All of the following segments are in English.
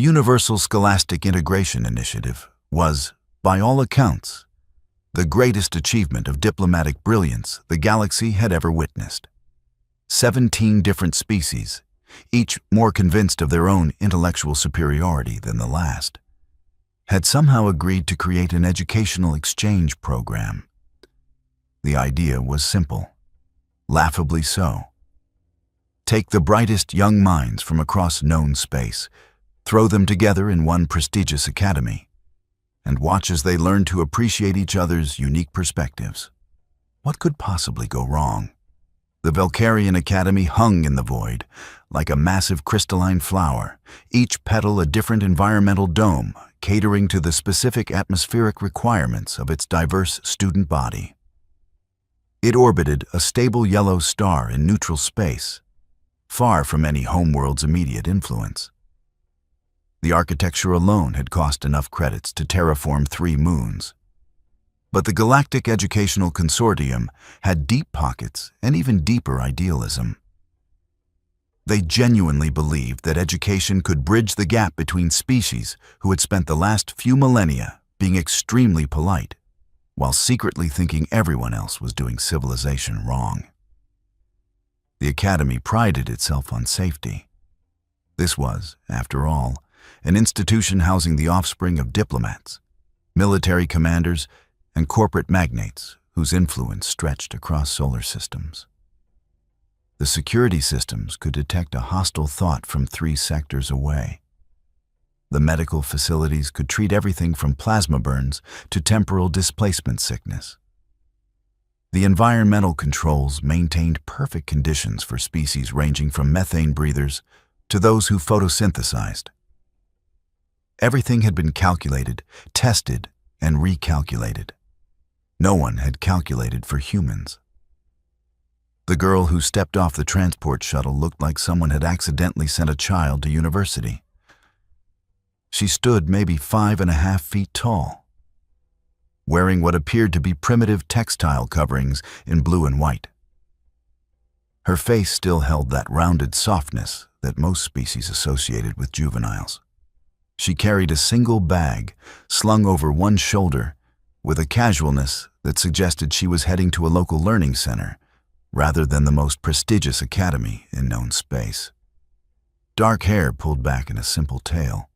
Universal Scholastic Integration Initiative was, by all accounts, the greatest achievement of diplomatic brilliance the galaxy had ever witnessed. 17 different species, each more convinced of their own intellectual superiority than the last, had somehow agreed to create an educational exchange program. The idea was simple, laughably so. Take the brightest young minds from across known space, throw them together in one prestigious academy, and watch as they learn to appreciate each other's unique perspectives. What could possibly go wrong? The Valkyrian Academy hung in the void, like a massive crystalline flower, each petal a different environmental dome, catering to the specific atmospheric requirements of its diverse student body. It orbited a stable yellow star in neutral space, far from any homeworld's immediate influence. The architecture alone had cost enough credits to terraform 3 moons. But the Galactic Educational Consortium had deep pockets and even deeper idealism. They genuinely believed that education could bridge the gap between species who had spent the last few millennia being extremely polite, while secretly thinking everyone else was doing civilization wrong. The Academy prided itself on safety. This was, after all, an institution housing the offspring of diplomats, military commanders, and corporate magnates whose influence stretched across solar systems. The security systems could detect a hostile thought from 3 sectors away. The medical facilities could treat everything from plasma burns to temporal displacement sickness. The environmental controls maintained perfect conditions for species ranging from methane breathers to those who photosynthesized. Everything had been calculated, tested, and recalculated. No one had calculated for humans. The girl who stepped off the transport shuttle looked like someone had accidentally sent a child to university. She stood maybe 5.5 feet tall, wearing what appeared to be primitive textile coverings in blue and white. Her face still held that rounded softness that most species associated with juveniles. She carried a single bag slung over one shoulder with a casualness that suggested she was heading to a local learning center rather than the most prestigious academy in known space. Dark hair pulled back in a simple tail.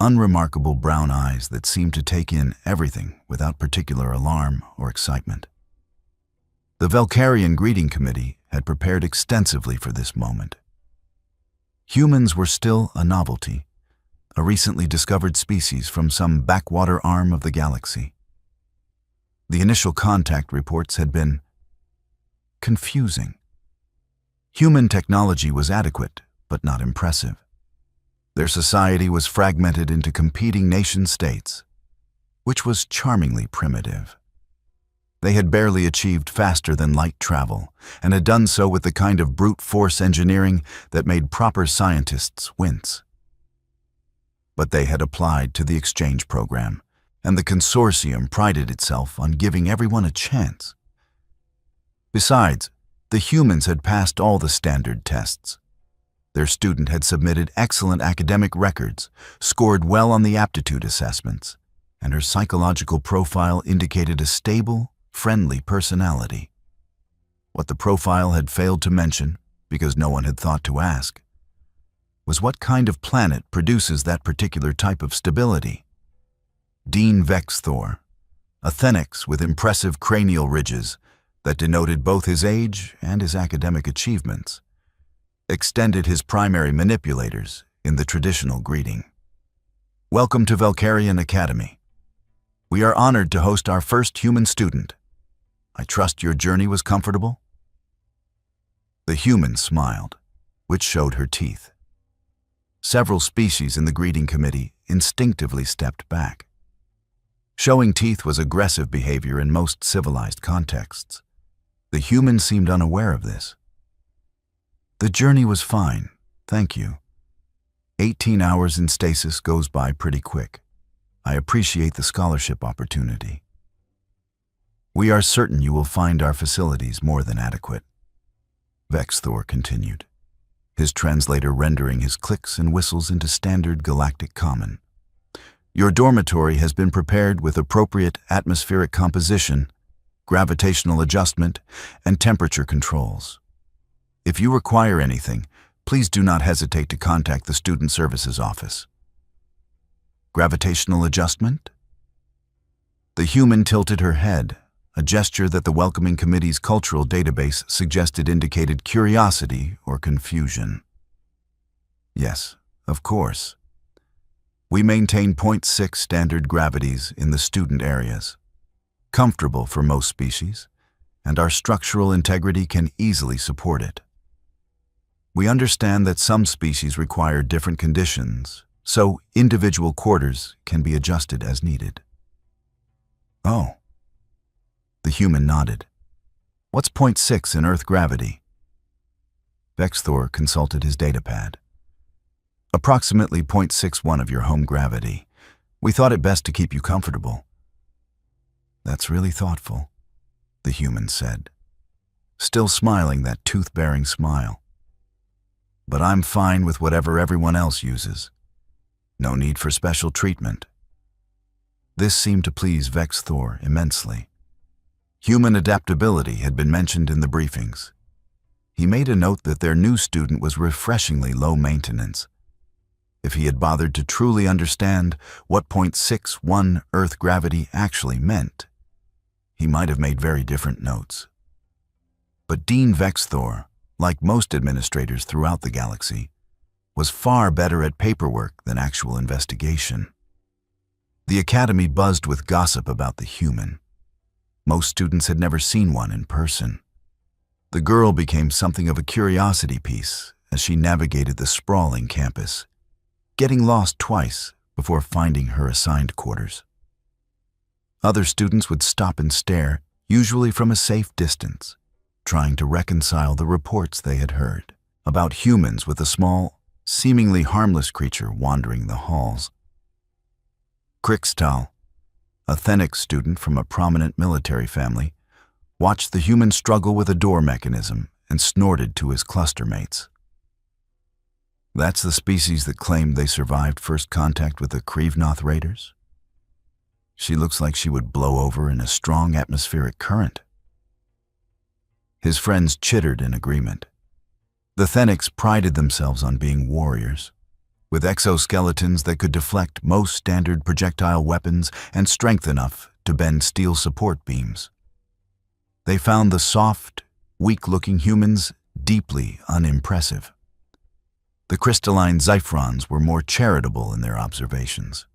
Unremarkable brown eyes that seemed to take in everything without particular alarm or excitement. The Valkyrian Greeting Committee had prepared extensively for this moment. Humans were still a novelty, a recently discovered species from some backwater arm of the galaxy. The initial contact reports had been confusing. Human technology was adequate, but not impressive. Their society was fragmented into competing nation-states, which was charmingly primitive. They had barely achieved faster-than-light travel, and had done so with the kind of brute force engineering that made proper scientists wince. But they had applied to the exchange program, and the consortium prided itself on giving everyone a chance. Besides, the humans had passed all the standard tests. Their student had submitted excellent academic records, scored well on the aptitude assessments, and her psychological profile indicated a stable, friendly personality. What the profile had failed to mention, because no one had thought to ask, was what kind of planet produces that particular type of stability. Dean Vexthor, a Thenix with impressive cranial ridges that denoted both his age and his academic achievements, extended his primary manipulators in the traditional greeting. Welcome to Valkyrian Academy. We are honored to host our first human student. I trust your journey was comfortable? The human smiled, which showed her teeth. Several species in the greeting committee instinctively stepped back. Showing teeth was aggressive behavior in most civilized contexts. The human seemed unaware of this. The journey was fine, thank you. 18 hours in stasis goes by pretty quick. I appreciate the scholarship opportunity. We are certain you will find our facilities more than adequate. Vexthor continued. his translator rendering his clicks and whistles into standard galactic common. Your dormitory has been prepared with appropriate atmospheric composition, gravitational adjustment, and temperature controls. If you require anything, please do not hesitate to contact the Student Services Office. Gravitational adjustment? The human tilted her head, a gesture that the welcoming committee's cultural database suggested indicated curiosity or confusion. Yes, of course. We maintain 0.6 standard gravities in the student areas, comfortable for most species, and our structural integrity can easily support it. We understand that some species require different conditions, so individual quarters can be adjusted as needed. Oh. The human nodded. What's 0.6 in Earth gravity? Vexthor consulted his datapad. Approximately 0.61 of your home gravity. We thought it best to keep you comfortable. That's really thoughtful, the human said, still smiling that tooth-bearing smile. But I'm fine with whatever everyone else uses. No need for special treatment. This seemed to please Vexthor immensely. Human adaptability had been mentioned in the briefings. He made a note that their new student was refreshingly low maintenance. If he had bothered to truly understand what 0.61 Earth gravity actually meant, he might have made very different notes. But Dean Vexthor, like most administrators throughout the galaxy, was far better at paperwork than actual investigation. The academy buzzed with gossip about the human. Most students had never seen one in person. The girl became something of a curiosity piece as she navigated the sprawling campus, getting lost twice before finding her assigned quarters. Other students would stop and stare, usually from a safe distance, trying to reconcile the reports they had heard about humans with a small, seemingly harmless creature wandering the halls. Krixtal, a Thenix student from a prominent military family, watched the human struggle with a door mechanism and snorted to his cluster mates. That's the species that claimed they survived first contact with the Krivnoth raiders? She looks like she would blow over in a strong atmospheric current. His friends chittered in agreement. The Thenix prided themselves on being warriors, with exoskeletons that could deflect most standard projectile weapons and strength enough to bend steel support beams. They found the soft, weak-looking humans deeply unimpressive. The crystalline Zyphrons were more charitable in their observations.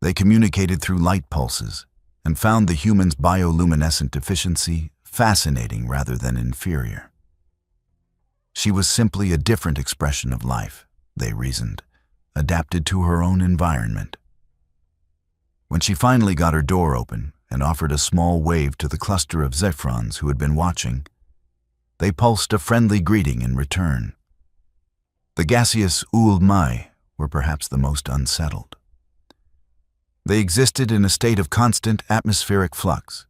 They communicated through light pulses and found the human's bioluminescent deficiency fascinating rather than inferior. She was simply a different expression of life, they reasoned, adapted to her own environment. When she finally got her door open and offered a small wave to the cluster of Zephrons who had been watching, they pulsed a friendly greeting in return. The gaseous Ulmai were perhaps the most unsettled. They existed in a state of constant atmospheric flux,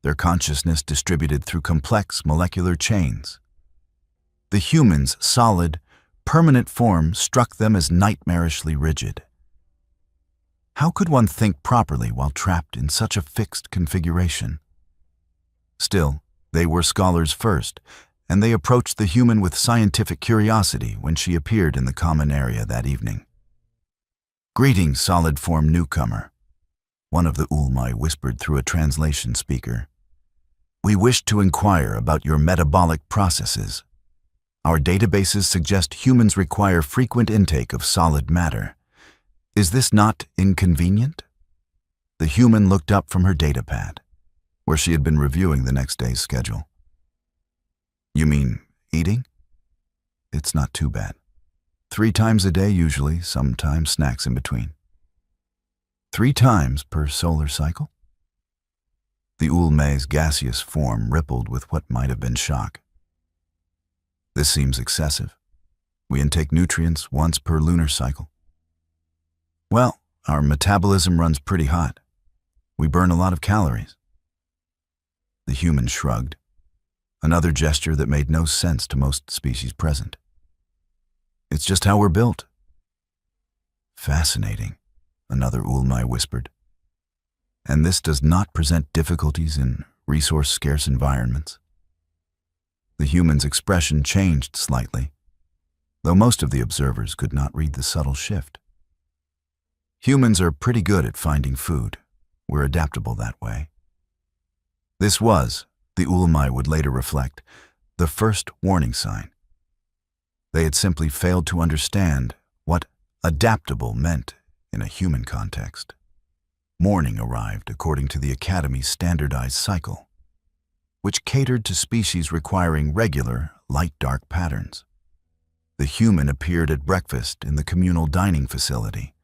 their consciousness distributed through complex molecular chains. The human's solid, permanent form struck them as nightmarishly rigid. How could one think properly while trapped in such a fixed configuration? Still, they were scholars first, and they approached the human with scientific curiosity when she appeared in the common area that evening. "Greetings, solid-form newcomer," one of the Ulmai whispered through a translation speaker. "We wish to inquire about your metabolic processes. Our databases suggest humans require frequent intake of solid matter. Is this not inconvenient?" The human looked up from her datapad, where she had been reviewing the next day's schedule. "You mean eating? It's not too bad. 3 times a day usually, sometimes snacks in between." 3 times per solar cycle? The Ulmai's gaseous form rippled with what might have been shock. "This seems excessive. We intake nutrients once per lunar cycle." "Well, our metabolism runs pretty hot. We burn a lot of calories." The human shrugged, another gesture that made no sense to most species present. It's just how we're built. Fascinating, another Ulmai whispered. And this does not present difficulties in resource-scarce environments. The human's expression changed slightly, though most of the observers could not read the subtle shift. Humans are pretty good at finding food. We're adaptable that way. This was, the Ulmai would later reflect, the first warning sign. They had simply failed to understand what adaptable meant in a human context. Morning arrived according to the Academy's standardized cycle, which catered to species requiring regular, light-dark patterns. The human appeared at breakfast in the communal dining facility,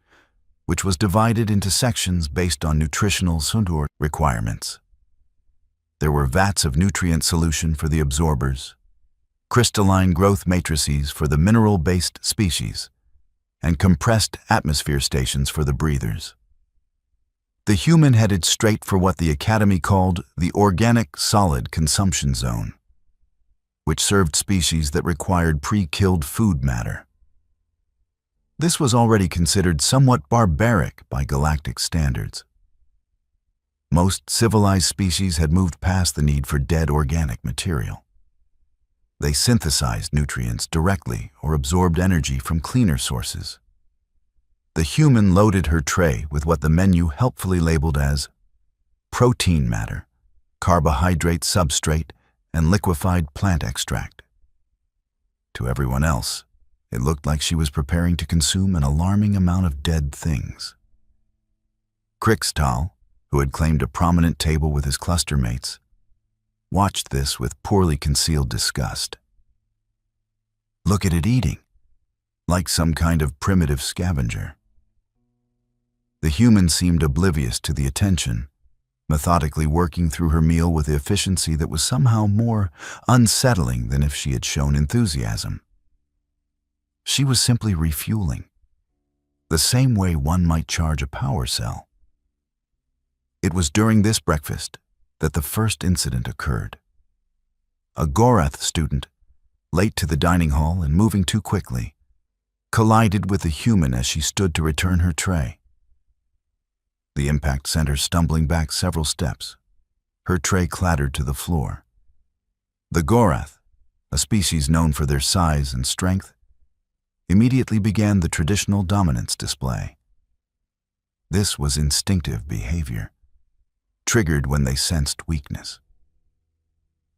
which was divided into sections based on nutritional sundur requirements. There were vats of nutrient solution for the absorbers, crystalline growth matrices for the mineral-based species, and compressed atmosphere stations for the breathers. The human headed straight for what the Academy called the organic solid consumption zone, which served species that required pre-killed food matter. This was already considered somewhat barbaric by galactic standards. Most civilized species had moved past the need for dead organic material. They synthesized nutrients directly or absorbed energy from cleaner sources. The human loaded her tray with what the menu helpfully labeled as protein matter, carbohydrate substrate, and liquefied plant extract. To everyone else, it looked like she was preparing to consume an alarming amount of dead things. Krixtal, who had claimed a prominent table with his cluster mates, watched this with poorly concealed disgust. Look at it eating, like some kind of primitive scavenger. The human seemed oblivious to the attention, methodically working through her meal with the efficiency that was somehow more unsettling than if she had shown enthusiasm. She was simply refueling, the same way one might charge a power cell. It was during this breakfast that the first incident occurred. A Gorath student, late to the dining hall and moving too quickly, collided with the human as she stood to return her tray. The impact sent her stumbling back several steps. Her tray clattered to the floor. The Gorath, a species known for their size and strength, immediately began the traditional dominance display. This was instinctive behavior, triggered when they sensed weakness.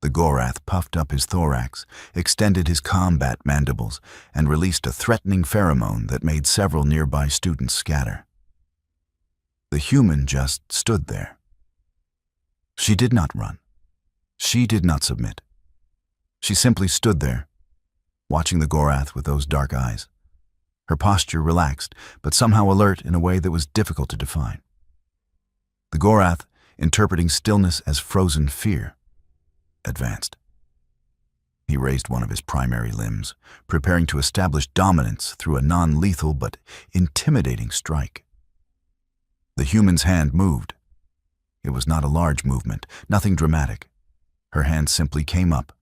The Gorath puffed up his thorax, extended his combat mandibles, and released a threatening pheromone that made several nearby students scatter. The human just stood there. She did not run. She did not submit. She simply stood there, watching the Gorath with those dark eyes. Her posture relaxed, but somehow alert in a way that was difficult to define. The Gorath, interpreting stillness as frozen fear, advanced. He raised one of his primary limbs, preparing to establish dominance through a non-lethal but intimidating strike. The human's hand moved. It was not a large movement, nothing dramatic. Her hand simply came up,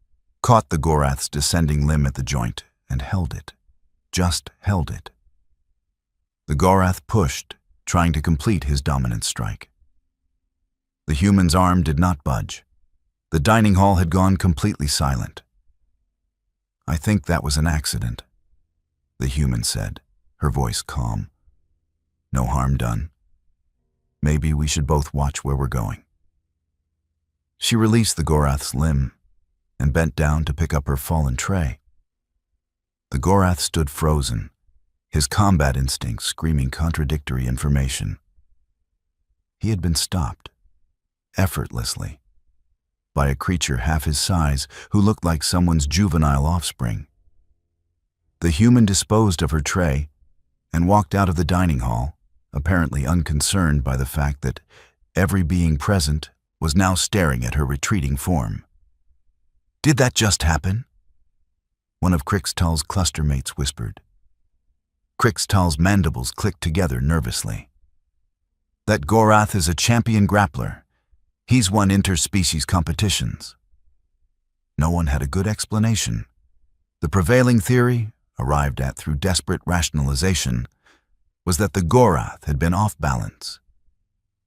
caught the Gorath's descending limb at the joint, and held it. Just held it. The Gorath pushed, trying to complete his dominant strike. The human's arm did not budge. The dining hall had gone completely silent. "I think that was an accident," the human said, her voice calm. "No harm done. Maybe we should both watch where we're going." She released the Gorath's limb and bent down to pick up her fallen tray. The Gorath stood frozen, his combat instincts screaming contradictory information. He had been stopped, effortlessly, by a creature half his size who looked like someone's juvenile offspring. The human disposed of her tray and walked out of the dining hall, apparently unconcerned by the fact that every being present was now staring at her retreating form. "Did that just happen?" one of Krixtal's cluster mates whispered. Krixtal's mandibles clicked together nervously. "That Gorath is a champion grappler. He's won interspecies competitions." No one had a good explanation. The prevailing theory arrived at through desperate rationalization, was that the Gorath had been off balance.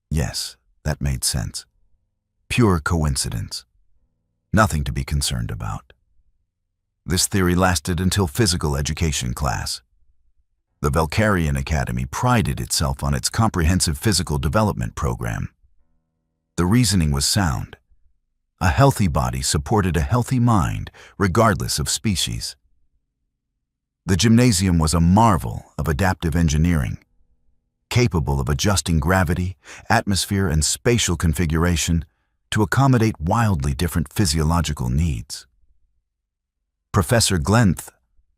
Yes, that made sense. Pure coincidence. Nothing to be concerned about. This theory lasted until physical education class. The Valkyrian Academy prided itself on its comprehensive physical development program. The reasoning was sound. A healthy body supported a healthy mind, regardless of species. The gymnasium was a marvel of adaptive engineering, capable of adjusting gravity, atmosphere, and spatial configuration to accommodate wildly different physiological needs. Professor Glenth,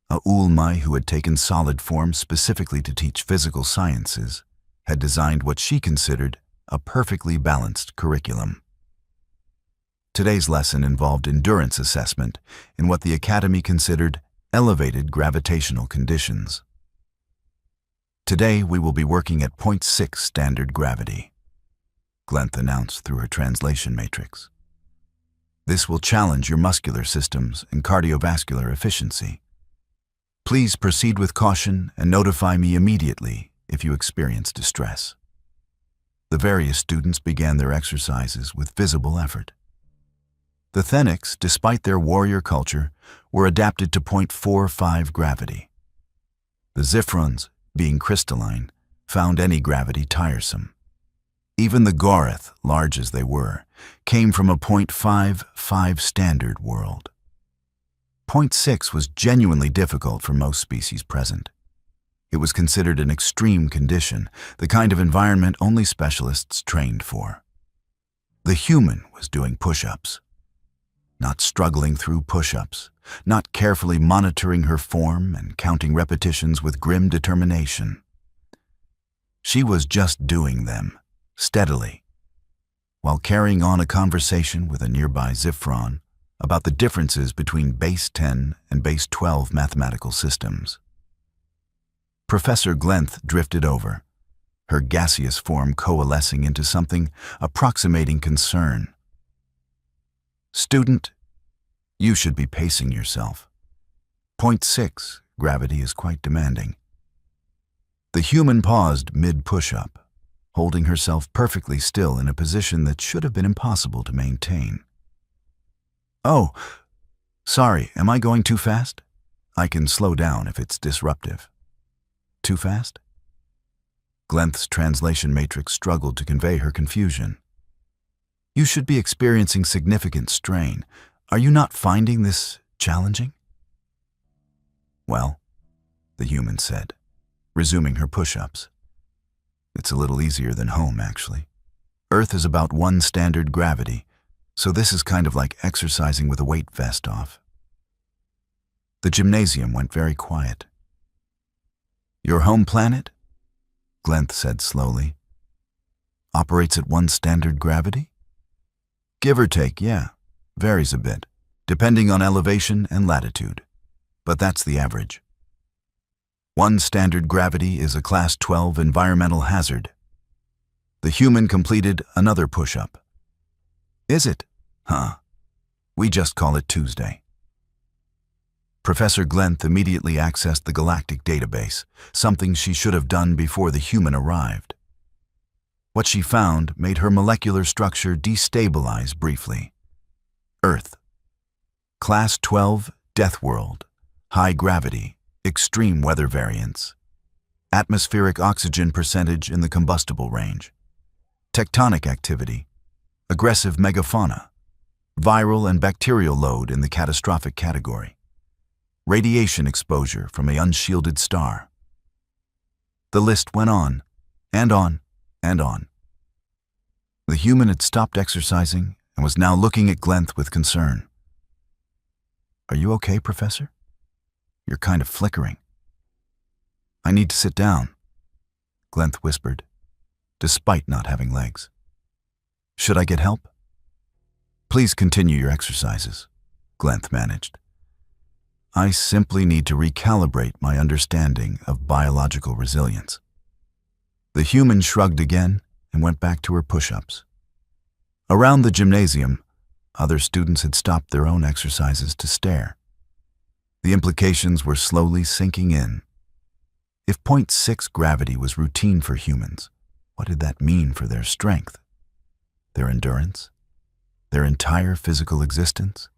a Ulmai who had taken solid form specifically to teach physical sciences, had designed what she considered a perfectly balanced curriculum. Today's lesson involved endurance assessment in what the Academy considered elevated gravitational conditions. Today we will be working at 0.6 standard gravity, Glenth announced through her translation matrix. This will challenge your muscular systems and cardiovascular efficiency. Please proceed with caution and notify me immediately if you experience distress. The various students began their exercises with visible effort. The Thenics, despite their warrior culture, were adapted to 0.45 gravity. The Ziphrons, being crystalline, found any gravity tiresome. Even the Gorath, large as they were, came from a 0.55 standard world. 0.6 was genuinely difficult for most species present. It was considered an extreme condition, the kind of environment only specialists trained for. The human was doing push-ups. Not struggling through push-ups, not carefully monitoring her form and counting repetitions with grim determination. She was just doing them, steadily, while carrying on a conversation with a nearby Ziphron about the differences between base 10 and base 12 mathematical systems. Professor Glenth drifted over, her gaseous form coalescing into something approximating concern. Student, you should be pacing yourself. 0.6 gravity is quite demanding. The human paused mid-push-up, holding herself perfectly still in a position that should have been impossible to maintain. Oh, sorry, am I going too fast? I can slow down if it's disruptive. Too fast? Glenth's translation matrix struggled to convey her confusion. You should be experiencing significant strain. Are you not finding this challenging? Well, the human said, resuming her push-ups. It's a little easier than home, actually. Earth is about 1 standard gravity, so this is kind of like exercising with a weight vest off. The gymnasium went very quiet. Your home planet? Glenth said slowly. Operates at 1 standard gravity? Give or take, yeah. Varies a bit, depending on elevation and latitude. But that's the average. 1 standard gravity is a Class 12 environmental hazard. The human completed another push-up. Is it? Huh. We just call it Tuesday. Professor Glenth immediately accessed the galactic database, something she should have done before the human arrived. What she found made her molecular structure destabilize briefly. Earth. Class 12, Deathworld. High gravity, extreme weather variance. Atmospheric oxygen percentage in the combustible range. Tectonic activity. Aggressive megafauna. Viral and bacterial load in the catastrophic category. Radiation exposure from an unshielded star. The list went on, and on, and on. The human had stopped exercising and was now looking at Glenth with concern. Are you okay, Professor? You're kind of flickering. I need to sit down, Glenth whispered, despite not having legs. Should I get help? Please continue your exercises, Glenth managed. I simply need to recalibrate my understanding of biological resilience. The human shrugged again and went back to her push-ups. Around the gymnasium, other students had stopped their own exercises to stare. The implications were slowly sinking in. If .6 gravity was routine for humans, what did that mean for their strength, their endurance, their entire physical existence?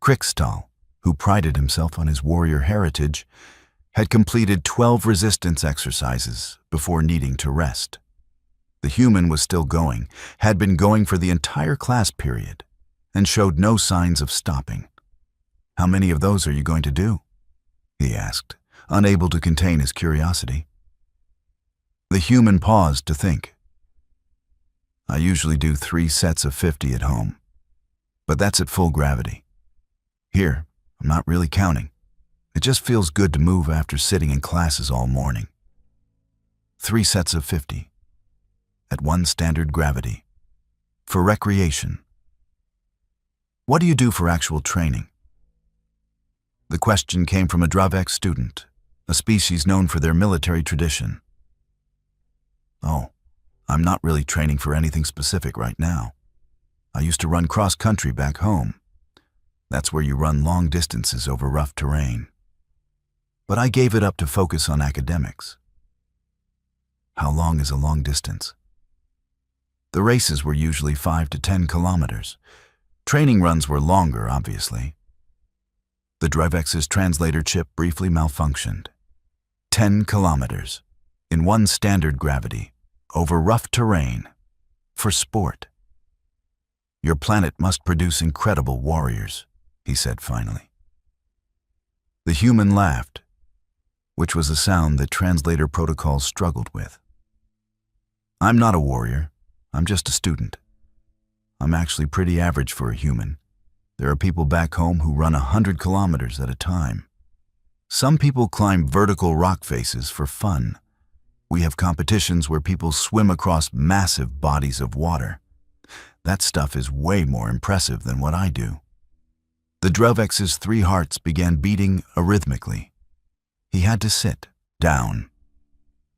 Kriegstall, who prided himself on his warrior heritage, had completed 12 resistance exercises before needing to rest. The human was still going, had been going for the entire class period, and showed no signs of stopping. "How many of those are you going to do?" he asked, unable to contain his curiosity. The human paused to think. "I usually do 3 sets of 50 at home, but that's at full gravity. Here, I'm not really counting. It just feels good to move after sitting in classes all morning. 3 sets of 50, at 1 standard gravity, for recreation. What do you do for actual training?" The question came from a Dravex student, a species known for their military tradition. "Oh, I'm not really training for anything specific right now. I used to run cross-country back home. That's where you run long distances over rough terrain. But I gave it up to focus on academics." "How long is a long distance?" The races were usually 5 to 10 kilometers. Training runs were longer, obviously. The Drivex's translator chip briefly malfunctioned. 10 kilometers, in 1 standard gravity, over rough terrain, for sport. "Your planet must produce incredible warriors," he said finally. The human laughed, which was a sound that translator protocols struggled with. "I'm not a warrior. I'm just a student. I'm actually pretty average for a human. There are people back home who run 100 kilometers at a time. Some people climb vertical rock faces for fun. We have competitions where people swim across massive bodies of water. That stuff is way more impressive than what I do." The Drovex's 3 hearts began beating arrhythmically. He had to sit down.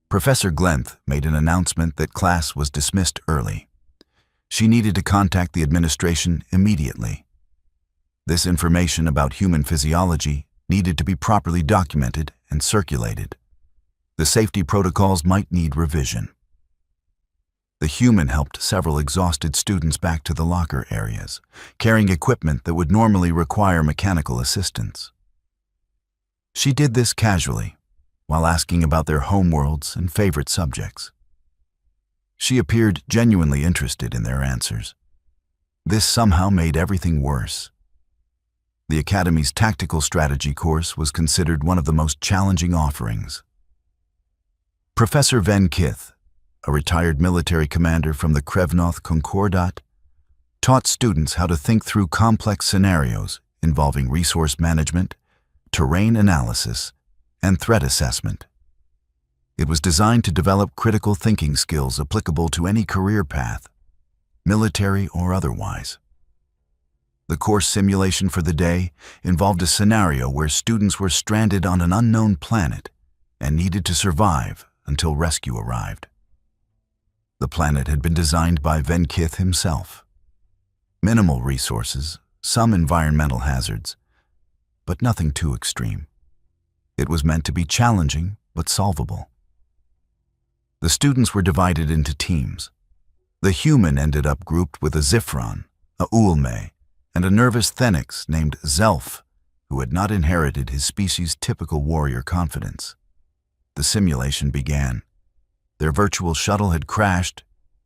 Professor Glenth made an announcement that class was dismissed early. She needed to contact the administration immediately. This information about human physiology needed to be properly documented and circulated. The safety protocols might need revision. The human helped several exhausted students back to the locker areas, carrying equipment that would normally require mechanical assistance. She did this casually, while asking about their homeworlds and favorite subjects. She appeared genuinely interested in their answers. This somehow made everything worse. The Academy's tactical strategy course was considered one of the most challenging offerings. Professor Van Kith, a retired military commander from the Krevnoth Concordat, taught students how to think through complex scenarios involving resource management, terrain analysis, and threat assessment. It was designed to develop critical thinking skills applicable to any career path, military or otherwise. The course simulation for the day involved a scenario where students were stranded on an unknown planet and needed to survive until rescue arrived. The planet had been designed by Van Kith himself. Minimal resources, some environmental hazards, but nothing too extreme. It was meant to be challenging but solvable. The students were divided into teams. The human ended up grouped with a Zifron, a Ulme, and a nervous Thenix named Zelf, who had not inherited his species' typical warrior confidence. The simulation began. Their virtual shuttle had crashed.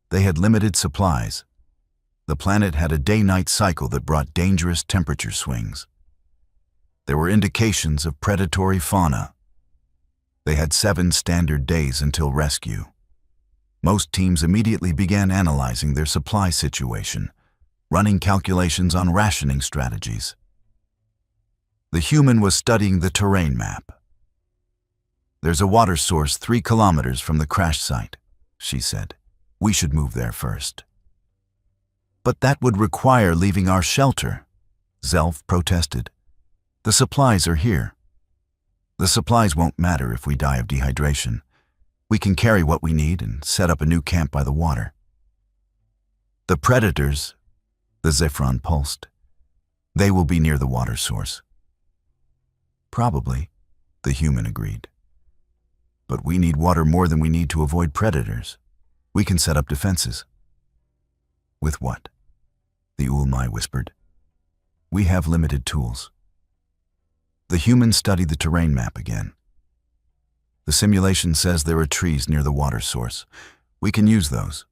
They had limited supplies. The planet had a day-night cycle that brought dangerous temperature swings. There were indications of predatory fauna. They had 7 standard days until rescue. Most teams immediately began analyzing their supply situation, running calculations on rationing strategies. The human was studying the terrain map. "There's a water source 3 kilometers from the crash site," she said. "We should move there first." "But that would require leaving our shelter," Zelf protested. "The supplies are here." "The supplies won't matter if we die of dehydration. We can carry what we need and set up a new camp by the water." "The predators," the Zifron pulsed. "They will be near the water source." Probably, the human agreed. But we need water more than we need to avoid predators. We can set up defenses. With what? The Ulmai whispered. We have limited tools. The human studied the terrain map again. The simulation says there are trees near the water source. We can use those.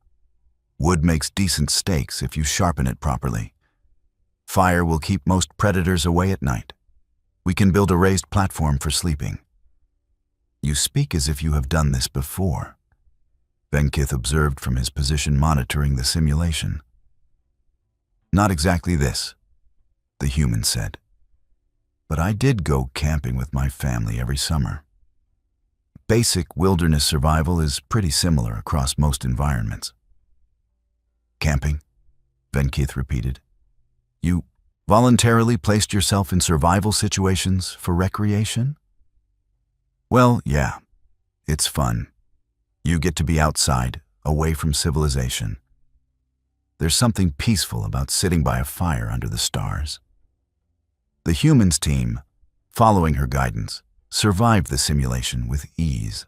Wood makes decent stakes if you sharpen it properly. Fire will keep most predators away at night. We can build a raised platform for sleeping. You speak as if you have done this before. Venkith observed from his position monitoring the simulation. Not exactly this, the human said. But I did go camping with my family every summer. Basic wilderness survival is pretty similar across most environments. Camping, Venkith repeated. You voluntarily placed yourself in survival situations for recreation? Well, yeah, it's fun. You get to be outside, away from civilization. There's something peaceful about sitting by a fire under the stars. The humans team, following her guidance, survived the simulation with ease.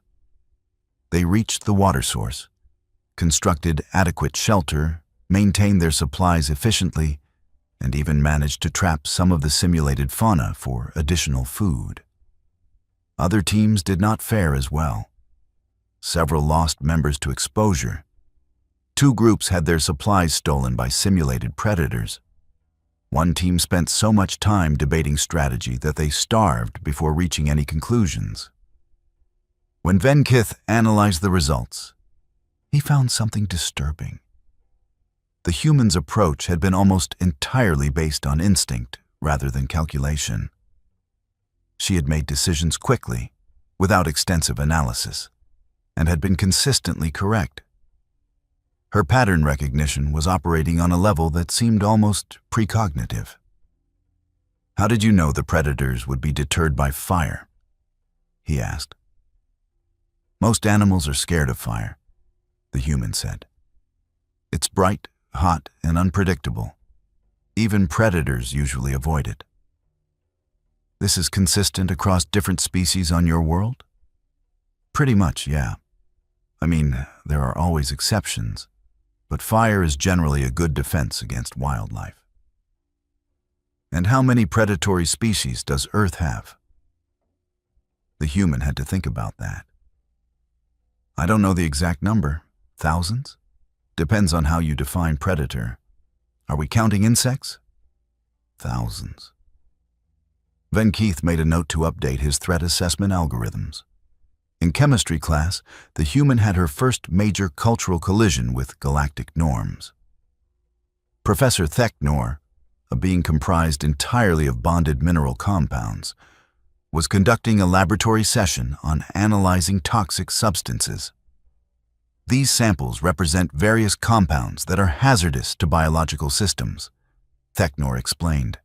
They reached the water source, constructed adequate shelter, maintained their supplies efficiently, and even managed to trap some of the simulated fauna for additional food. Other teams did not fare as well. Several lost members to exposure. 2 groups had their supplies stolen by simulated predators. One team spent so much time debating strategy that they starved before reaching any conclusions. When Venkith analyzed the results, he found something disturbing. The humans' approach had been almost entirely based on instinct rather than calculation. She had made decisions quickly, without extensive analysis, and had been consistently correct. Her pattern recognition was operating on a level that seemed almost precognitive. How did you know the predators would be deterred by fire? He asked. Most animals are scared of fire, the human said. It's bright, hot, and unpredictable. Even predators usually avoid it. This is consistent across different species on your world? Pretty much, yeah. I mean, there are always exceptions, but fire is generally a good defense against wildlife. And how many predatory species does Earth have? The human had to think about that. I don't know the exact number. Thousands? Depends on how you define predator. Are we counting insects? Thousands. Venkith made a note to update his threat assessment algorithms. In chemistry class, the human had her first major cultural collision with galactic norms. Professor Theknor, a being comprised entirely of bonded mineral compounds, was conducting a laboratory session on analyzing toxic substances. These samples represent various compounds that are hazardous to biological systems, Theknor explained.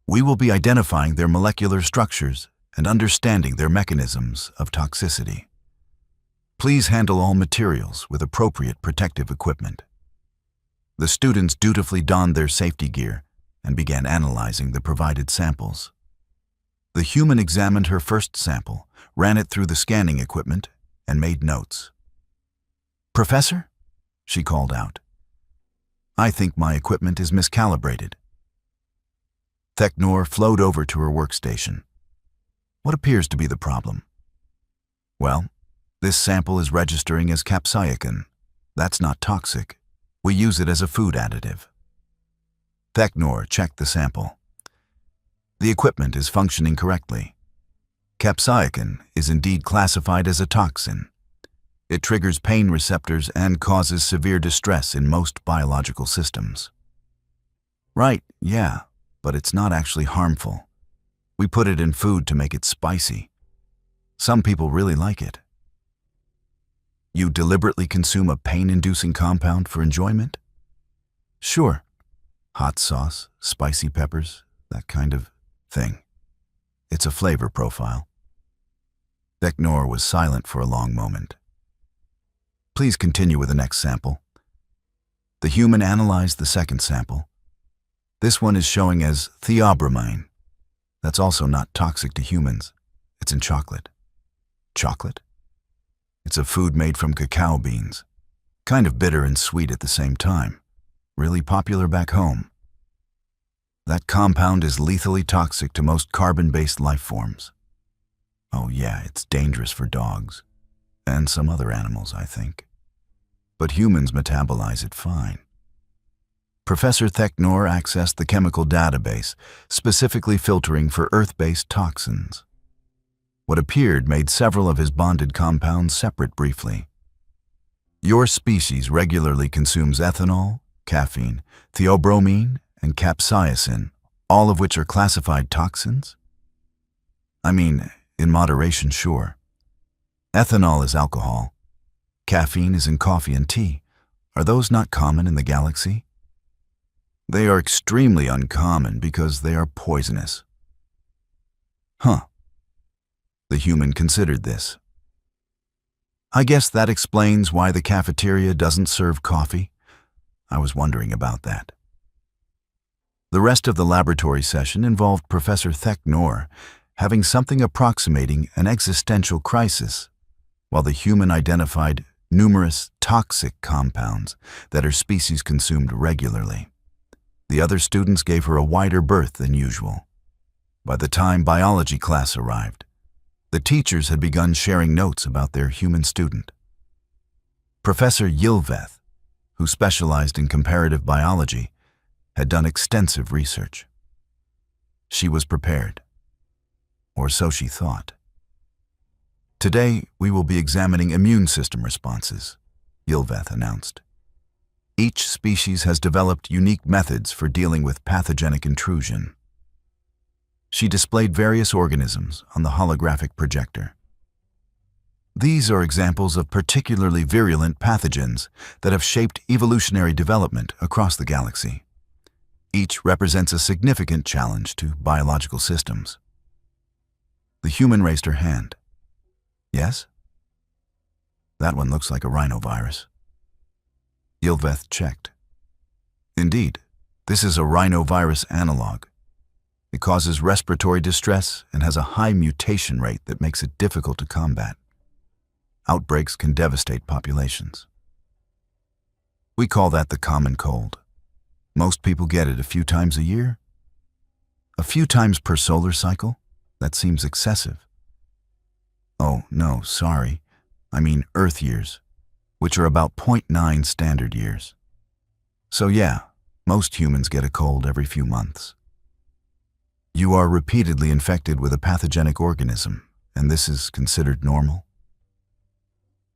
We will be identifying their molecular structures and understanding their mechanisms of toxicity. Please handle all materials with appropriate protective equipment. The students dutifully donned their safety gear and began analyzing the provided samples. The human examined her first sample, ran it through the scanning equipment, and made notes. Professor? She called out. I think my equipment is miscalibrated. Theknor flowed over to her workstation. What appears to be the problem? Well, this sample is registering as capsaicin. That's not toxic. We use it as a food additive. Theknor checked the sample. The equipment is functioning correctly. Capsaicin is indeed classified as a toxin. It triggers pain receptors and causes severe distress in most biological systems. Right, yeah, but it's not actually harmful. We put it in food to make it spicy. Some people really like it. You deliberately consume a pain-inducing compound for enjoyment? Sure. Hot sauce, spicy peppers, that kind of thing. It's a flavor profile. Theknor was silent for a long moment. Please continue with the next sample. The human analyzed the second sample. This one is showing as theobromine. that's also not toxic to humans. It's in chocolate. Chocolate? It's a food made from cacao beans. Kind of bitter and sweet at the same time. Really popular back home. That compound is lethally toxic to most carbon-based life forms. Oh yeah, it's dangerous for dogs. And some other animals, I think. But humans metabolize it fine. Professor Theknor accessed the chemical database, specifically filtering for Earth-based toxins. What appeared made several of his bonded compounds separate briefly. Your species regularly consumes ethanol, caffeine, theobromine, and capsaicin, all of which are classified toxins? I mean, in moderation, sure. Ethanol is alcohol. Caffeine is in coffee and tea. Are those not common in the galaxy? They are extremely uncommon because they are poisonous. Huh. The human considered this. I guess that explains why the cafeteria doesn't serve coffee. I was wondering about that. The rest of the laboratory session involved Professor Theknor having something approximating an existential crisis, while the human identified numerous toxic compounds that her species consumed regularly. The other students gave her a wider berth than usual. By the time biology class arrived, the teachers had begun sharing notes about their human student. Professor Ylveth, who specialized in comparative biology, had done extensive research. She was prepared, or so she thought. Today, we will be examining immune system responses, Ylveth announced. Each species has developed unique methods for dealing with pathogenic intrusion. She displayed various organisms on the holographic projector. These are examples of particularly virulent pathogens that have shaped evolutionary development across the galaxy. Each represents a significant challenge to biological systems. The human raised her hand. Yes? That one looks like a rhinovirus. Ylveth checked. Indeed, this is a rhinovirus analog. It causes respiratory distress and has a high mutation rate that makes it difficult to combat. Outbreaks can devastate populations. We call that the common cold. Most people get it a few times a year. A few times per solar cycle? That seems excessive. Oh, no, sorry. I mean Earth years, which are about 0.9 standard years. So yeah, most humans get a cold every few months. You are repeatedly infected with a pathogenic organism, and this is considered normal?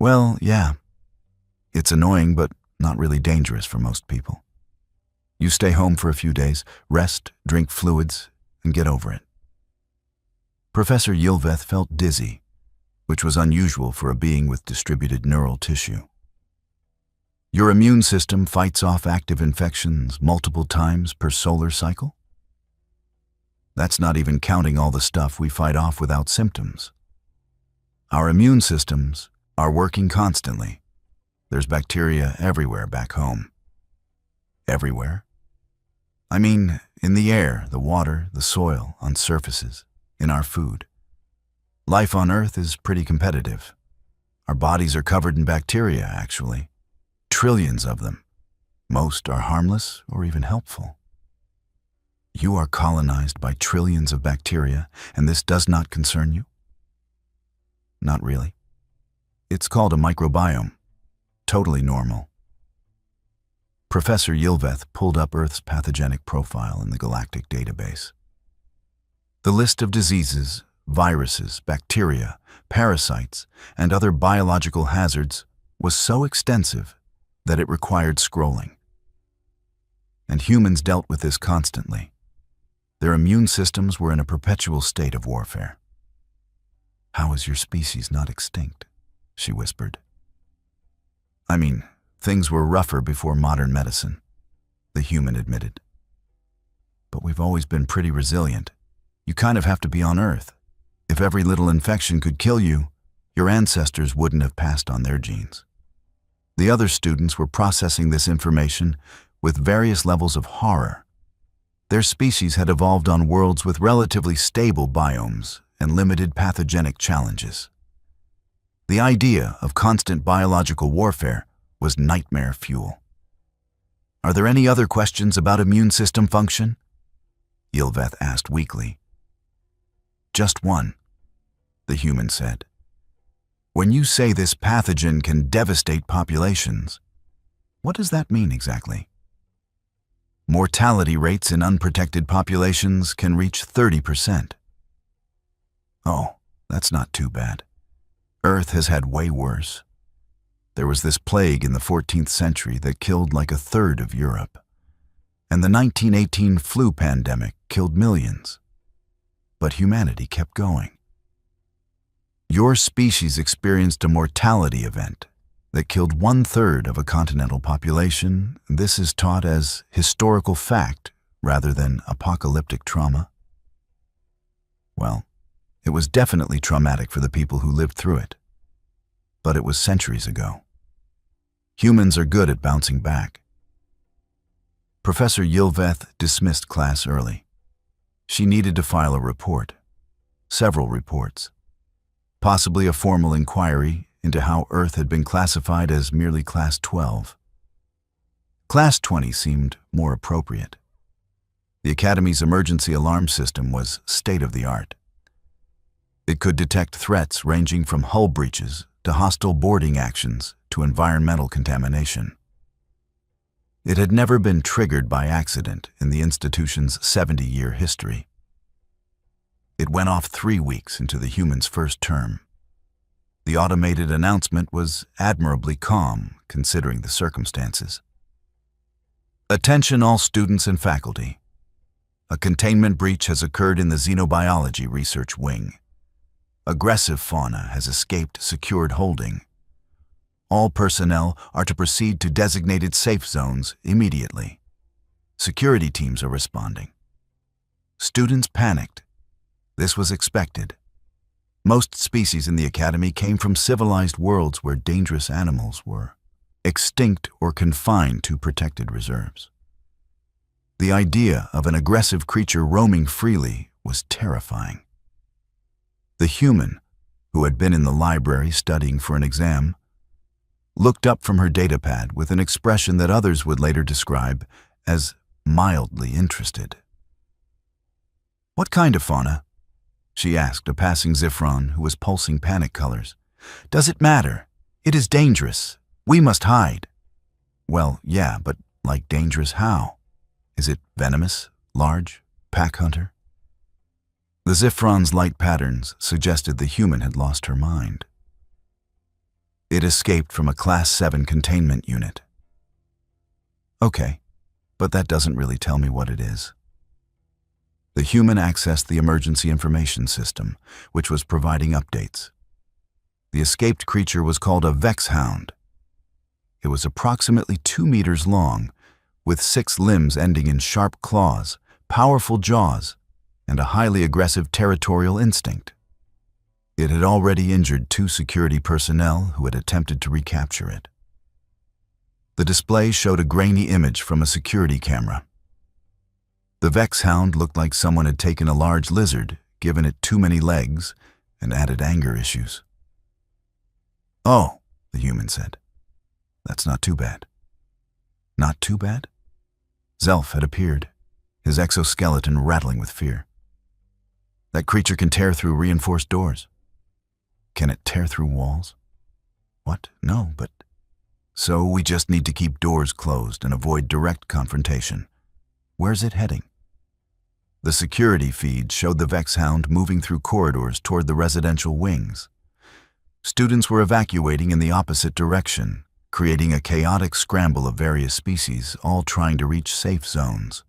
Well, yeah. It's annoying, but not really dangerous for most people. You stay home for a few days, rest, drink fluids, and get over it. Professor Ylveth felt dizzy, which was unusual for a being with distributed neural tissue. Your immune system fights off active infections multiple times per solar cycle? That's not even counting all the stuff we fight off without symptoms. Our immune systems are working constantly. There's bacteria everywhere back home. Everywhere? I mean, in the air, the water, the soil, on surfaces, in our food. Life on Earth is pretty competitive. Our bodies are covered in bacteria, actually. Trillions of them. Most are harmless or even helpful. You are colonized by trillions of bacteria, and this does not concern you? Not really. It's called a microbiome. Totally normal. Professor Ylveth pulled up Earth's pathogenic profile in the galactic database. The list of diseases, viruses, bacteria, parasites, and other biological hazards was so extensive that it required scrolling. And humans dealt with this constantly. Their immune systems were in a perpetual state of warfare. "How is your species not extinct?" she whispered. I mean, things were rougher before modern medicine, the human admitted. But we've always been pretty resilient. You kind of have to be on Earth. If every little infection could kill you, your ancestors wouldn't have passed on their genes. The other students were processing this information with various levels of horror. Their species had evolved on worlds with relatively stable biomes and limited pathogenic challenges. The idea of constant biological warfare was nightmare fuel. "Are there any other questions about immune system function?" Ylveth asked weakly. "Just one," the human said. "When you say this pathogen can devastate populations, what does that mean exactly?" "Mortality rates in unprotected populations can reach 30%. "Oh, that's not too bad. Earth has had way worse. There was this plague in the 14th century that killed like a third of Europe. And the 1918 flu pandemic killed millions. But humanity kept going. Your species experienced a mortality event that killed 1/3 of a continental population. This is taught as historical fact rather than apocalyptic trauma. Well, it was definitely traumatic for the people who lived through it. But it was centuries ago. Humans are good at bouncing back." Professor Ylveth dismissed class early. She needed to file a report. Several reports. Possibly a formal inquiry into how Earth had been classified as merely Class 12. Class 20 seemed more appropriate. The Academy's emergency alarm system was state-of-the-art. It could detect threats ranging from hull breaches to hostile boarding actions to environmental contamination. It had never been triggered by accident in the institution's 70-year history. It went off 3 weeks into the human's first term. The automated announcement was admirably calm, considering the circumstances. "Attention all students and faculty. A containment breach has occurred in the Xenobiology Research Wing. Aggressive fauna has escaped secured holding. All personnel are to proceed to designated safe zones immediately. Security teams are responding." Students panicked. This was expected. Most species in the Academy came from civilized worlds where dangerous animals were extinct or confined to protected reserves. The idea of an aggressive creature roaming freely was terrifying. The human, who had been in the library studying for an exam, looked up from her datapad with an expression that others would later describe as mildly interested. "What kind of fauna?" she asked a passing Zifron who was pulsing panic colors. "Does it matter? It is dangerous. We must hide." "Well, yeah, but like dangerous how? Is it venomous, large, pack hunter?" The Zifron's light patterns suggested the human had lost her mind. "It escaped from a Class 7 containment unit." "Okay, but that doesn't really tell me what it is." The human accessed the emergency information system, which was providing updates. The escaped creature was called a Vexhound. It was approximately 2 meters long, with 6 limbs ending in sharp claws, powerful jaws, and a highly aggressive territorial instinct. It had already injured 2 security personnel who had attempted to recapture it. The display showed a grainy image from a security camera. The Vexhound looked like someone had taken a large lizard, given it too many legs, and added anger issues. "Oh," the human said. "That's not too bad." "Not too bad?" Zelf had appeared, his exoskeleton rattling with fear. "That creature can tear through reinforced doors." "Can it tear through walls?" "What? No, but..." "So we just need to keep doors closed and avoid direct confrontation. Where's it heading?" The security feed showed the Vexhound moving through corridors toward the residential wings. Students were evacuating in the opposite direction, creating a chaotic scramble of various species, all trying to reach safe zones.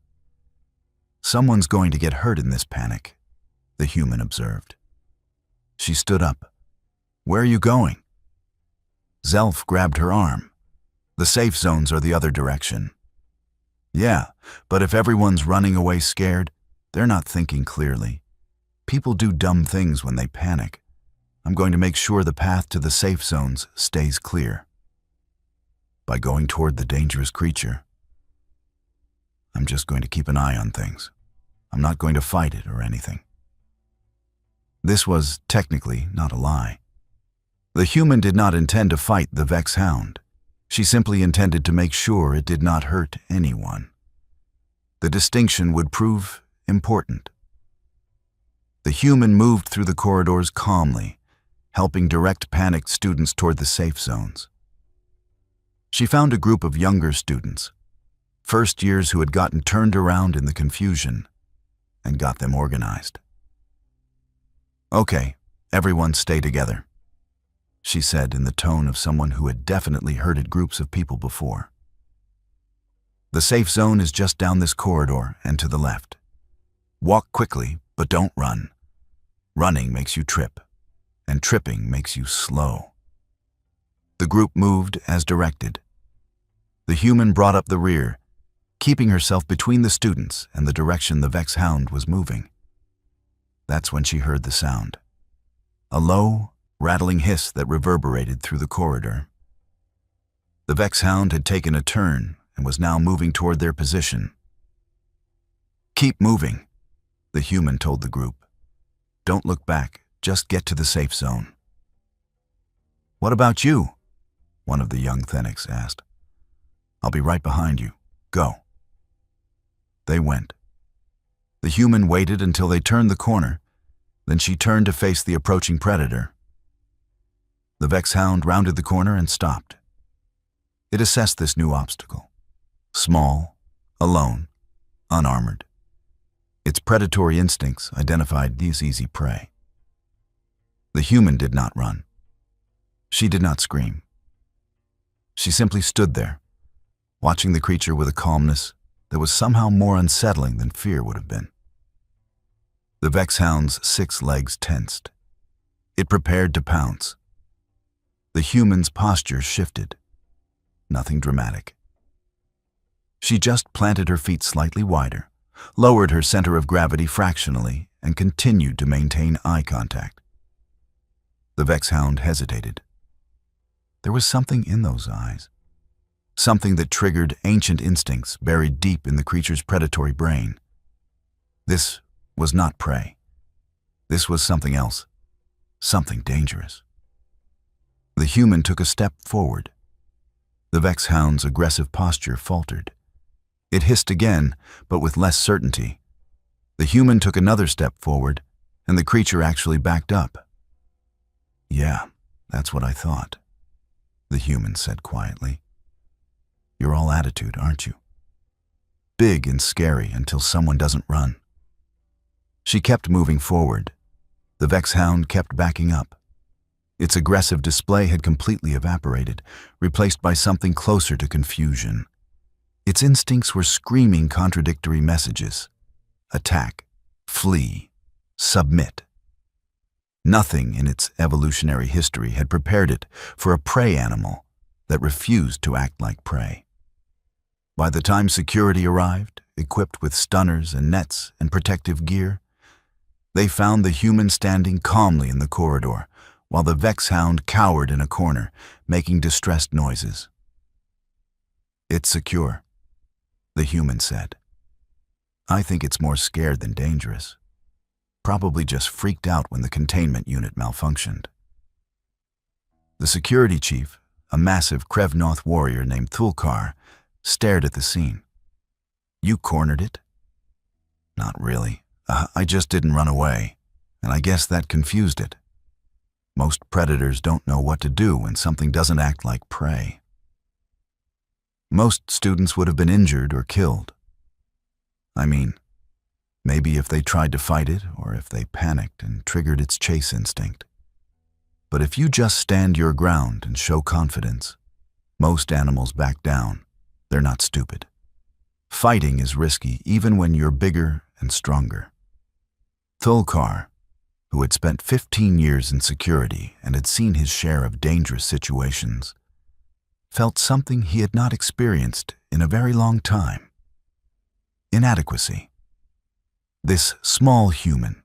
"Someone's going to get hurt in this panic," the human observed. She stood up. "Where are you going?" Zelf grabbed her arm. "The safe zones are the other direction." "Yeah, but if everyone's running away scared, they're not thinking clearly. People do dumb things when they panic. I'm going to make sure the path to the safe zones stays clear." "By going toward the dangerous creature?" I'm just going to keep an eye on things. I'm not going to fight it or anything." This was technically not a lie. The human did not intend to fight the Vex Hound. She simply intended to make sure it did not hurt anyone. The distinction would prove important. The human moved through the corridors calmly, helping direct panicked students toward the safe zones. She found a group of younger students, first years who had gotten turned around in the confusion, and got them organized. "Okay, everyone stay together," she said in the tone of someone who had definitely herded groups of people before. "The safe zone is just down this corridor and to the left. Walk quickly, but don't run. Running makes you trip, and tripping makes you slow." The group moved as directed. The human brought up the rear, keeping herself between the students and the direction the Vex Hound was moving. That's when she heard the sound. A low, rattling hiss that reverberated through the corridor. The Vex Hound had taken a turn and was now moving toward their position. "Keep moving," the human told the group. "Don't look back, just get to the safe zone." "What about you?" one of the young Thenics asked. "I'll be right behind you. Go." They went. The human waited until they turned the corner, then she turned to face the approaching predator. The Vex Hound rounded the corner and stopped. It assessed this new obstacle. Small, alone, unarmored. Its predatory instincts identified these easy prey. The human did not run. She did not scream. She simply stood there, watching the creature with a calmness that was somehow more unsettling than fear would have been. The Vex Hound's 6 legs tensed. It prepared to pounce. The human's posture shifted. Nothing dramatic. She just planted her feet slightly wider, lowered her center of gravity fractionally, and continued to maintain eye contact. The Vex Hound hesitated. There was something in those eyes. Something that triggered ancient instincts buried deep in the creature's predatory brain. This was not prey. This was something else, something dangerous. The human took a step forward. The Vex Hound's aggressive posture faltered. It hissed again, but with less certainty. The human took another step forward, and the creature actually backed up. "Yeah, that's what I thought," the human said quietly. "You're all attitude, aren't you? Big and scary until someone doesn't run." She kept moving forward. The Vex Hound kept backing up. Its aggressive display had completely evaporated, replaced by something closer to confusion. Its instincts were screaming contradictory messages. Attack, flee, submit. Nothing in its evolutionary history had prepared it for a prey animal that refused to act like prey. By the time security arrived, equipped with stunners and nets and protective gear, they found the human standing calmly in the corridor, while the Vex Hound cowered in a corner, making distressed noises. "It's secure," the human said. "I think it's more scared than dangerous. Probably just freaked out when the containment unit malfunctioned." The security chief, a massive Krevnoth warrior named Thulkar, stared at the scene. "You cornered it?" "Not really. I just didn't run away, and I guess that confused it. Most predators don't know what to do when something doesn't act like prey." Most students would have been injured or killed. I mean, maybe if they tried to fight it or if they panicked and triggered its chase instinct. But if you just stand your ground and show confidence, most animals back down. They're not stupid. Fighting is risky even when you're bigger and stronger. Thulkar, who had spent 15 years in security and had seen his share of dangerous situations, felt something he had not experienced in a very long time. Inadequacy. This small human,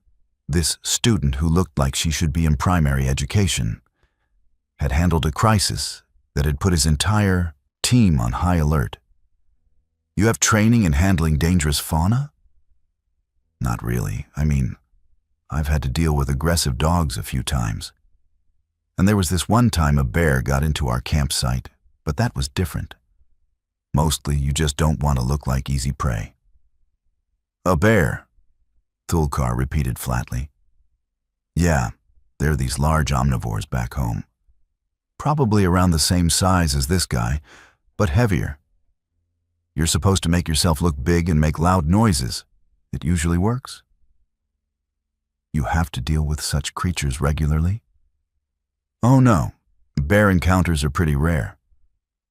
this student who looked like she should be in primary education, had handled a crisis that had put his entire team on high alert. You have training in handling dangerous fauna? Not really. I've had to deal with aggressive dogs a few times. And there was this one time a bear got into our campsite, but that was different. Mostly, you just don't want to look like easy prey. A bear, Thulkar repeated flatly. Yeah, they're these large omnivores back home. Probably around the same size as this guy, but heavier. You're supposed to make yourself look big and make loud noises. It usually works. You have to deal with such creatures regularly? Oh no, bear encounters are pretty rare.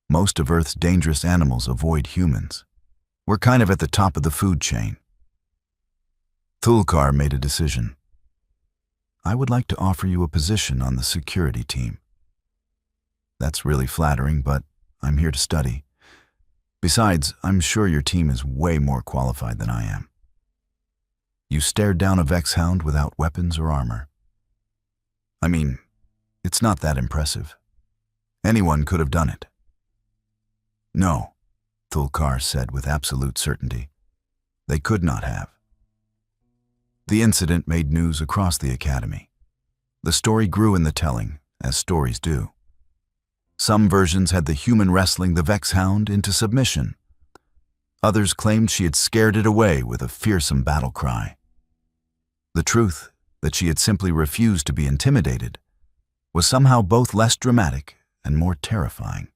Most of Earth's dangerous animals avoid humans. We're kind of at the top of the food chain. Thulkar made a decision. I would like to offer you a position on the security team. That's really flattering, but I'm here to study. Besides, I'm sure your team is way more qualified than I am. You stared down a Vexhound without weapons or armor. It's not that impressive. Anyone could have done it. No, Thulkar said with absolute certainty. They could not have. The incident made news across the academy. The story grew in the telling, as stories do. Some versions had the human wrestling the Vexhound into submission. Others claimed she had scared it away with a fearsome battle cry. The truth, that she had simply refused to be intimidated, was somehow both less dramatic and more terrifying.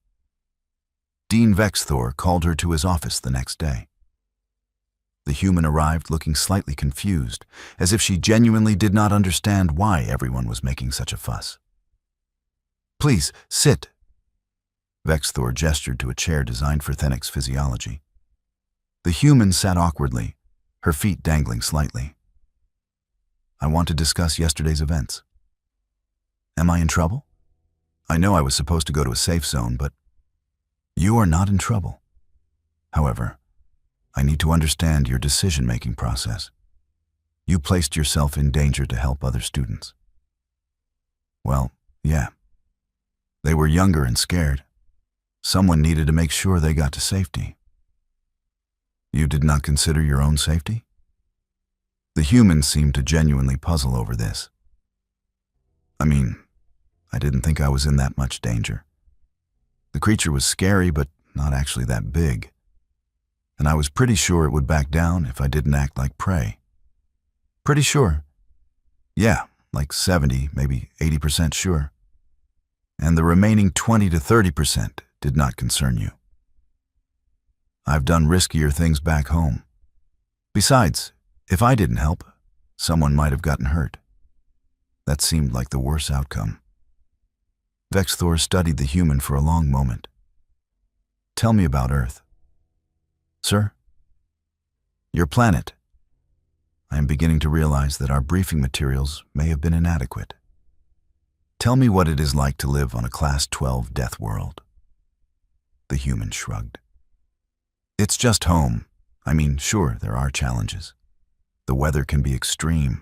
Dean Vexthor called her to his office the next day. The human arrived looking slightly confused, as if she genuinely did not understand why everyone was making such a fuss. Please, sit. Vexthor gestured to a chair designed for Thennic's physiology. The human sat awkwardly, her feet dangling slightly. I want to discuss yesterday's events. Am I in trouble? I know I was supposed to go to a safe zone, but you are not in trouble. However, I need to understand your decision-making process. You placed yourself in danger to help other students. Well, yeah. They were younger and scared. Someone needed to make sure they got to safety. You did not consider your own safety? The humans seemed to genuinely puzzle over this. I didn't think I was in that much danger. The creature was scary, but not actually that big. And I was pretty sure it would back down if I didn't act like prey. Pretty sure. Yeah, like 70, maybe 80% sure. And the remaining 20 to 30% did not concern you. I've done riskier things back home. Besides, if I didn't help, someone might have gotten hurt. That seemed like the worst outcome. Vexthor studied the human for a long moment. Tell me about Earth. Sir? Your planet. I am beginning to realize that our briefing materials may have been inadequate. Tell me what it is like to live on a Class 12 Deathworld. The human shrugged. It's just home. Sure, there are challenges. The weather can be extreme.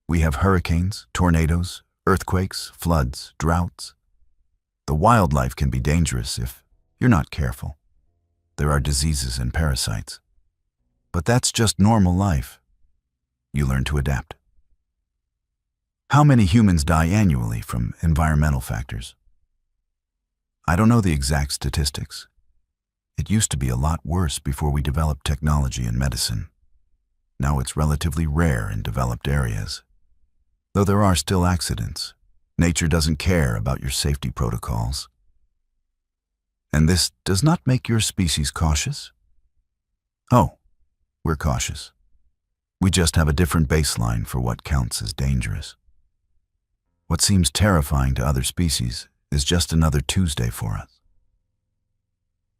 We have hurricanes, tornadoes, earthquakes, floods, droughts. The wildlife can be dangerous if you're not careful. There are diseases and parasites. But that's just normal life. You learn to adapt. How many humans die annually from environmental factors? I don't know the exact statistics. It used to be a lot worse before we developed technology and medicine. Now it's relatively rare in developed areas. Though there are still accidents, nature doesn't care about your safety protocols. And this does not make your species cautious? Oh, we're cautious. We just have a different baseline for what counts as dangerous. What seems terrifying to other species is just another Tuesday for us.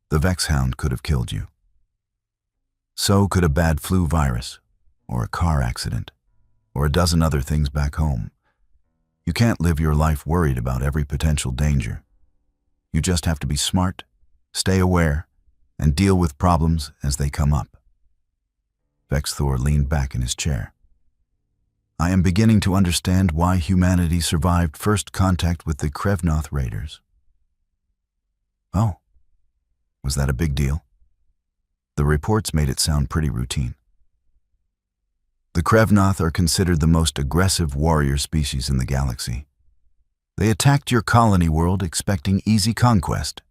The Vexhound could have killed you. So could a bad flu virus, or a car accident, or a dozen other things back home. You can't live your life worried about every potential danger. You just have to be smart, stay aware, and deal with problems as they come up. Vexthor leaned back in his chair. I am beginning to understand why humanity survived first contact with the Krevnoth raiders. Oh, was that a big deal? The reports made it sound pretty routine. The Krevnoth are considered the most aggressive warrior species in the galaxy. They attacked your colony world expecting easy conquest.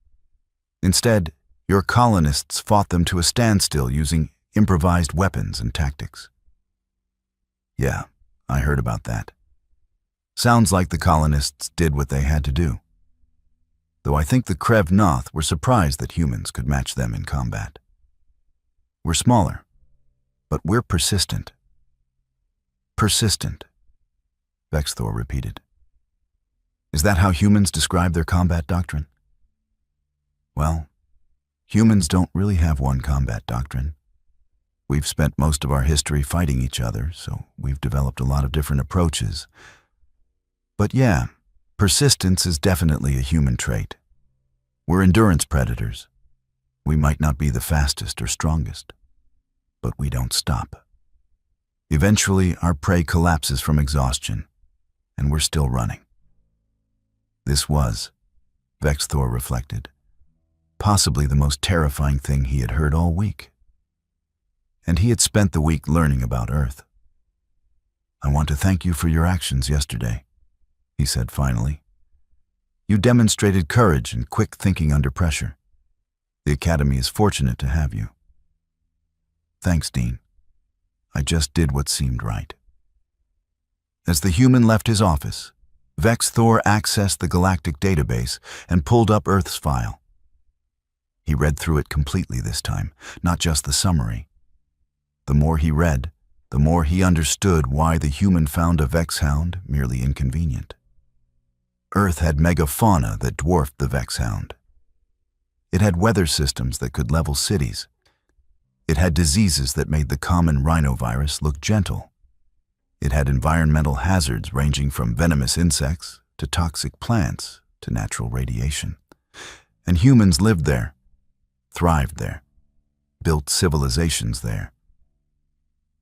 Instead, your colonists fought them to a standstill using improvised weapons and tactics. Yeah, I heard about that. Sounds like the colonists did what they had to do. Though I think the Krevnoth were surprised that humans could match them in combat. We're smaller, but we're persistent. Persistent, Vexthor repeated. Is that how humans describe their combat doctrine? Well, humans don't really have one combat doctrine. We've spent most of our history fighting each other, so we've developed a lot of different approaches. But yeah, persistence is definitely a human trait. We're endurance predators. We might not be the fastest or strongest, but we don't stop. Eventually, our prey collapses from exhaustion, and we're still running. This was, Vexthor reflected, possibly the most terrifying thing he had heard all week. And he had spent the week learning about Earth. I want to thank you for your actions yesterday, he said finally. You demonstrated courage and quick thinking under pressure. The Academy is fortunate to have you. Thanks, Dean. I just did what seemed right. As the human left his office, Vexthor accessed the galactic database and pulled up Earth's file. He read through it completely this time, not just the summary. The more he read, the more he understood why the human found a Vexhound merely inconvenient. Earth had megafauna that dwarfed the Vexhound. It had weather systems that could level cities. It had diseases that made the common rhinovirus look gentle. It had environmental hazards ranging from venomous insects to toxic plants to natural radiation. And humans lived there, thrived there, built civilizations there.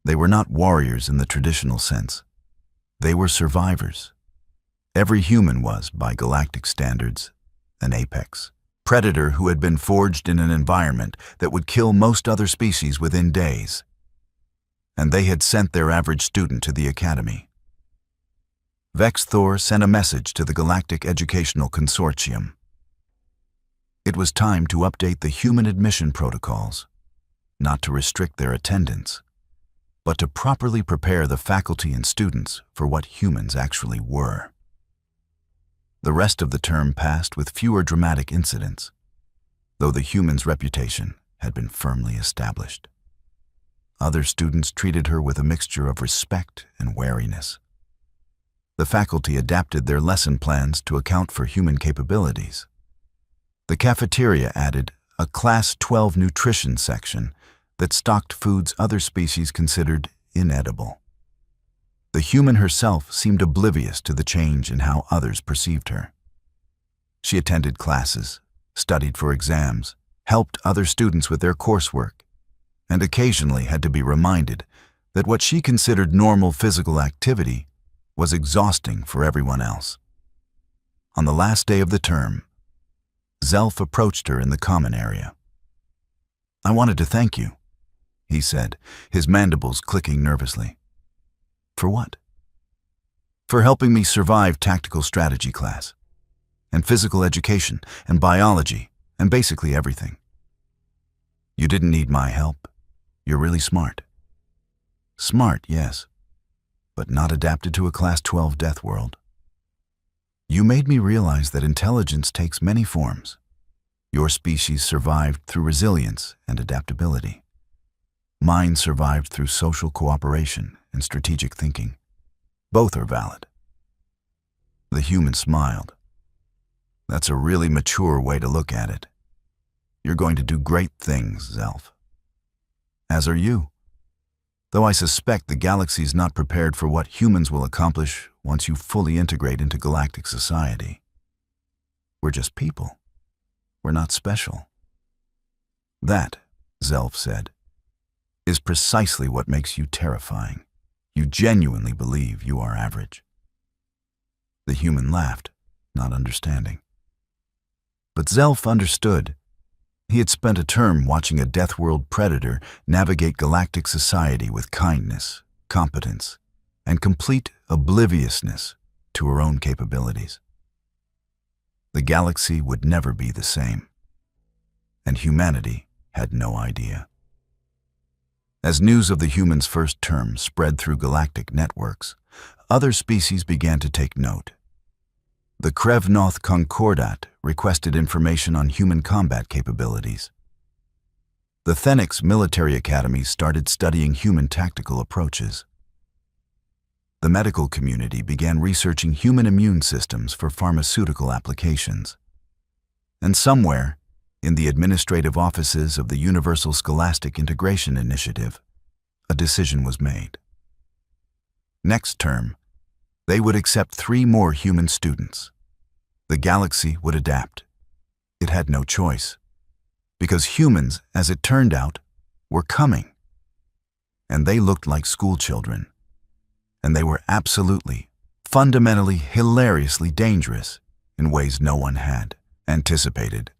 They were not warriors in the traditional sense. They were survivors. Every human was, by galactic standards, an apex. Predator who had been forged in an environment that would kill most other species within days. And they had sent their average student to the Academy. Vexthor sent a message to the Galactic Educational Consortium. It was time to update the human admission protocols, not to restrict their attendance, but to properly prepare the faculty and students for what humans actually were. The rest of the term passed with fewer dramatic incidents, though the human's reputation had been firmly established. Other students treated her with a mixture of respect and wariness. The faculty adapted their lesson plans to account for human capabilities. The cafeteria added a Class 12 nutrition section that stocked foods other species considered inedible. The human herself seemed oblivious to the change in how others perceived her. She attended classes, studied for exams, helped other students with their coursework, and occasionally had to be reminded that what she considered normal physical activity was exhausting for everyone else. On the last day of the term, Zelf approached her in the common area. I wanted to thank you, he said, his mandibles clicking nervously. For what? For helping me survive tactical strategy class, and physical education, and biology, and basically everything. You didn't need my help. You're really smart. Smart, yes, but not adapted to a Class 12 Deathworld. You made me realize that intelligence takes many forms. Your species survived through resilience and adaptability. Mine survived through social cooperation and strategic thinking. Both are valid. The human smiled. That's a really mature way to look at it. You're going to do great things, Zelf. As are you. Though I suspect the galaxy's not prepared for what humans will accomplish once you fully integrate into galactic society. We're just people. We're not special. That, Zelf said, is precisely what makes you terrifying. You genuinely believe you are average. The human laughed, not understanding. But Zelf understood. He had spent a term watching a Deathworld predator navigate galactic society with kindness, competence, and complete obliviousness to her own capabilities. The galaxy would never be the same, and humanity had no idea. As news of the humans' first term spread through galactic networks, other species began to take note. The Krevnoth Concordat requested information on human combat capabilities. The Thenix military academies started studying human tactical approaches. The medical community began researching human immune systems for pharmaceutical applications. And somewhere, in the administrative offices of the Universal Scholastic Integration Initiative, a decision was made. Next term, they would accept 3 more human students. The galaxy would adapt. It had no choice, because humans, as it turned out, were coming. And they looked like schoolchildren. And they were absolutely, fundamentally, hilariously dangerous in ways no one had anticipated.